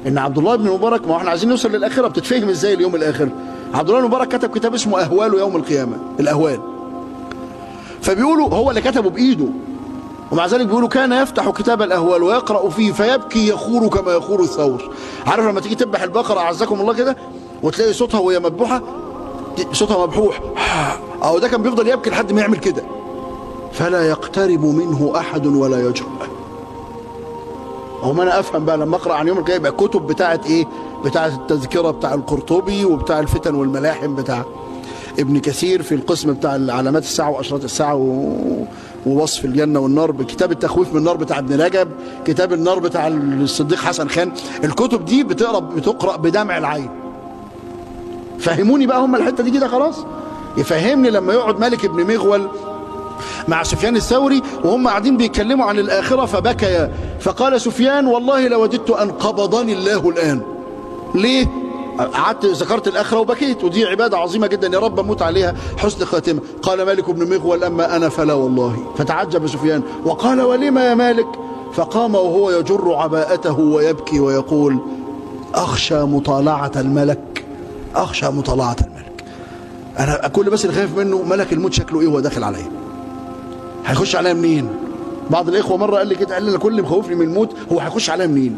ان عبد الله بن مبارك، ما احنا عايزين نوصل للاخره، بتتفهم ازاي اليوم الاخر؟ عبد الله بن مبارك كتب كتاب اسمه اهوال يوم القيامه، الاهوال. فبيقولوا هو اللي كتبه بايده، ومع ذلك بيقولوا كان يفتح كتاب الاهوال ويقرا فيه فيبكي يخور كما يخور الثور. عارف لما تيجي تذبح البقره اعزكم الله كده وتلاقي صوتها وهي مذبوحه، صوتها مبحوح، او ده كان بيفضل يبكي لحد ما يعمل كده. فلا يقترب منه احد ولا يجرؤ. هم انا افهم بقى لما اقرا عن يوم القيامه كتب بتاعه ايه؟ بتاعه التذكره بتاع القرطبي، وبتاع الفتن والملاحم بتاع ابن كثير في القسم بتاع علامات الساعه واشراط الساعه ووصف الجنه والنار، بكتاب التخويف من النار بتاع ابن رجب، كتاب النار بتاع الصديق حسن خان. الكتب دي بتقرا بدمع العين. فهموني بقى هم الحته دي كده خلاص. يفهمني لما يقعد مالك بن مغول مع سفيان الثوري وهم قاعدين بيتكلموا عن الآخرة فبكيا، فقال سفيان والله لوددت أن قبضني الله الآن. ليه؟ قعدت ذكرت الآخرة وبكيت، ودي عبادة عظيمة جدا يا رب أموت عليها حسن خاتمة. قال مالك بن مغول أما أنا فلا والله. فتعجب سفيان وقال ولما يا مالك؟ فقام وهو يجر عباءته ويبكي ويقول أخشى مطالعة الملك، أخشى مطالعة الملك. أنا كل بس اللي خايف منه ملك الموت شكله إيه وهو داخل عليا، هيخش عليا منين؟ بعض الاخوه مره قال لي كده، قال لي انا كل اللي مخوفني من الموت هو هيخش عليا منين.